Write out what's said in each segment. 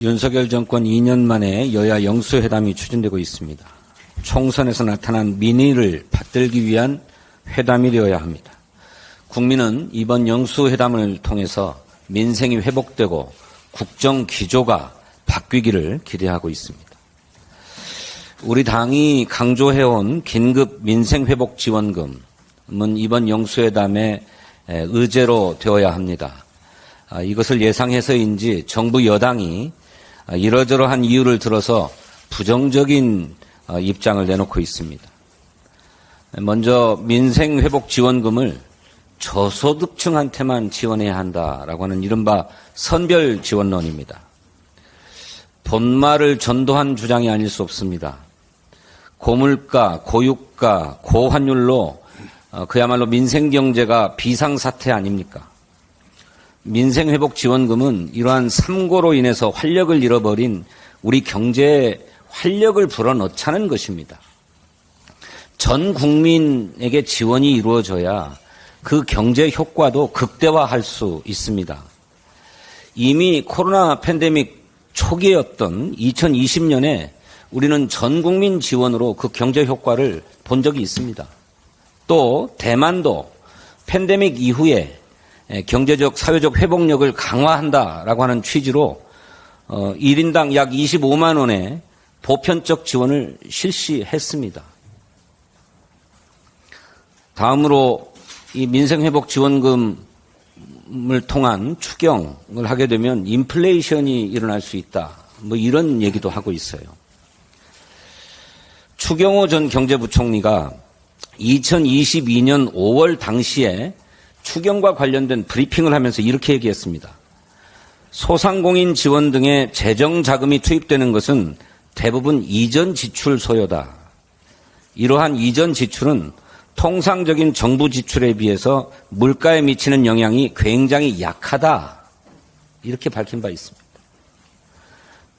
윤석열 정권 2년 만에 여야 영수회담이 추진되고 있습니다. 총선에서 나타난 민의를 받들기 위한 회담이 되어야 합니다. 국민은 이번 영수회담을 통해서 민생이 회복되고 국정 기조가 바뀌기를 기대하고 있습니다. 우리 당이 강조해온 긴급 민생회복지원금은 이번 영수회담의 의제로 되어야 합니다. 이것을 예상해서인지 정부 여당이 이러저러한 이유를 들어서 부정적인 입장을 내놓고 있습니다. 먼저 민생회복지원금을 저소득층한테만 지원해야 한다라고 하는 이른바 선별지원론입니다. 본말을 전도한 주장이 아닐 수 없습니다. 고물가, 고유가, 고환율로 그야말로 민생경제가 비상사태 아닙니까? 민생회복지원금은 이러한 삼고로 인해서 활력을 잃어버린 우리 경제에 활력을 불어넣자는 것입니다. 전 국민에게 지원이 이루어져야 그 경제 효과도 극대화할 수 있습니다. 이미 코로나 팬데믹 초기였던 2020년에 우리는 전 국민 지원으로 그 경제 효과를 본 적이 있습니다. 또 대만도 팬데믹 이후에 경제적, 사회적 회복력을 강화한다라고 하는 취지로 1인당 약 25만 원의 보편적 지원을 실시했습니다. 다음으로 이 민생회복지원금을 통한 추경을 하게 되면 인플레이션이 일어날 수 있다. 이런 얘기도 하고 있어요. 추경호 전 경제부총리가 2022년 5월 당시에 추경과 관련된 브리핑을 하면서 이렇게 얘기했습니다. 소상공인 지원 등의 재정 자금이 투입되는 것은 대부분 이전 지출 소요다. 이러한 이전 지출은 통상적인 정부 지출에 비해서 물가에 미치는 영향이 굉장히 약하다. 이렇게 밝힌 바 있습니다.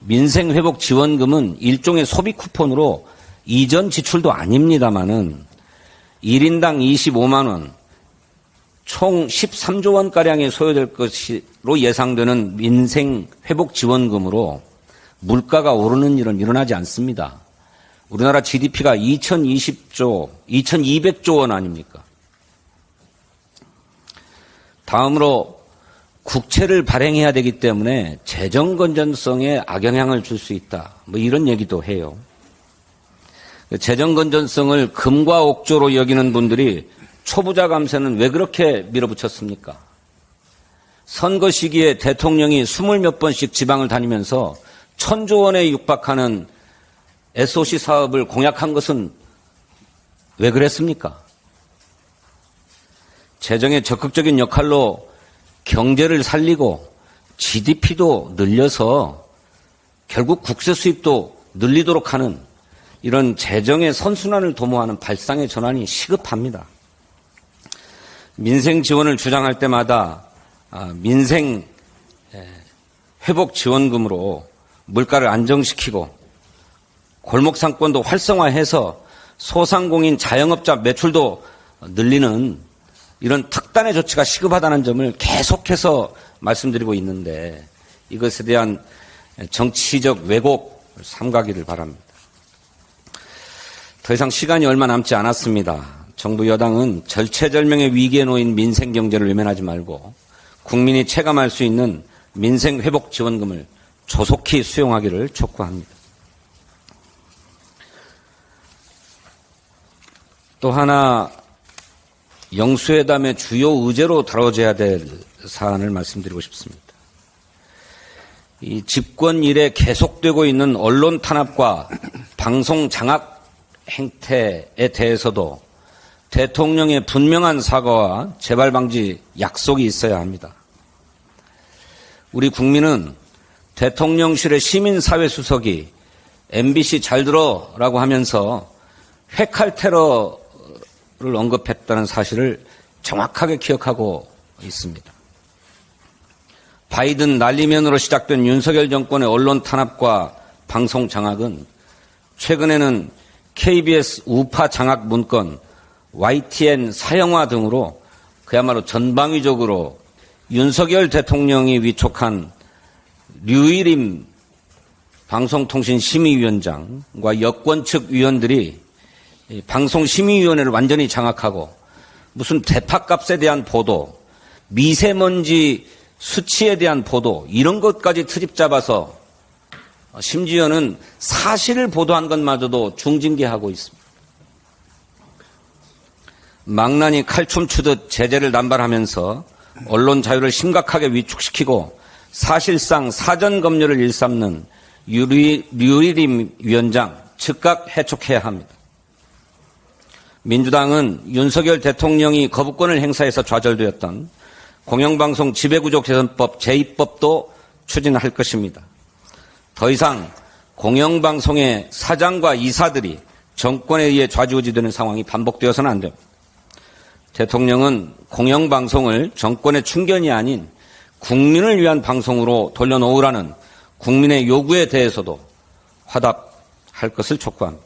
민생회복지원금은 일종의 소비 쿠폰으로 이전 지출도 아닙니다마는 1인당 25만 원, 총 13조 원가량이 소요될 것으로 예상되는 민생회복지원금으로 물가가 오르는 일은 일어나지 않습니다. 우리나라 GDP가 2200조 원 아닙니까? 다음으로 국채를 발행해야 되기 때문에 재정 건전성에 악영향을 줄 수 있다. 이런 얘기도 해요. 재정 건전성을 금과 옥조로 여기는 분들이 초부자 감세는 왜 그렇게 밀어붙였습니까? 선거 시기에 대통령이 20몇 번씩 지방을 다니면서 1000조 원에 육박하는 SOC 사업을 공약한 것은 왜 그랬습니까? 재정의 적극적인 역할로 경제를 살리고 GDP도 늘려서 결국 국세 수입도 늘리도록 하는 이런 재정의 선순환을 도모하는 발상의 전환이 시급합니다. 민생 지원을 주장할 때마다 민생 회복 지원금으로 물가를 안정시키고 골목 상권도 활성화해서 소상공인 자영업자 매출도 늘리는 이런 특단의 조치가 시급하다는 점을 계속해서 말씀드리고 있는데 이것에 대한 정치적 왜곡을 삼가기를 바랍니다. 더 이상 시간이 얼마 남지 않았습니다. 정부 여당은 절체절명의 위기에 놓인 민생경제를 외면하지 말고 국민이 체감할 수 있는 민생회복지원금을 조속히 수용하기를 촉구합니다. 또 하나 영수회담의 주요 의제로 다뤄져야 될 사안을 말씀드리고 싶습니다. 이 집권 이래 계속되고 있는 언론 탄압과 방송 장악 행태에 대해서도 대통령의 분명한 사과와 재발 방지 약속이 있어야 합니다. 우리 국민은 대통령실의 시민사회수석이 MBC 잘 들어라고 하면서 회칼 테러를 언급했다는 사실을 정확하게 기억하고 있습니다. 바이든 날리면으로 시작된 윤석열 정권의 언론 탄압과 방송 장악은 최근에는 KBS 우파 장악 문건, YTN 사형화 등으로 그야말로 전방위적으로 윤석열 대통령이 위촉한 류일임 방송통신심의위원장과 여권 측 위원들이 방송심의위원회를 완전히 장악하고 무슨 대파값에 대한 보도, 미세먼지 수치에 대한 보도 이런 것까지 트집 잡아서 심지어는 사실을 보도한 것마저도 중징계하고 있습니다. 망나니 칼춤 추듯 제재를 남발하면서 언론 자유를 심각하게 위축시키고 사실상 사전 검열을 일삼는 류일임 위원장 즉각 해촉해야 합니다. 민주당은 윤석열 대통령이 거부권을 행사해서 좌절되었던 공영방송 지배구조 개선법 제2법도 추진할 것입니다. 더 이상 공영방송의 사장과 이사들이 정권에 의해 좌지우지되는 상황이 반복되어서는 안 됩니다. 대통령은 공영방송을 정권의 충견이 아닌 국민을 위한 방송으로 돌려놓으라는 국민의 요구에 대해서도 화답할 것을 촉구합니다.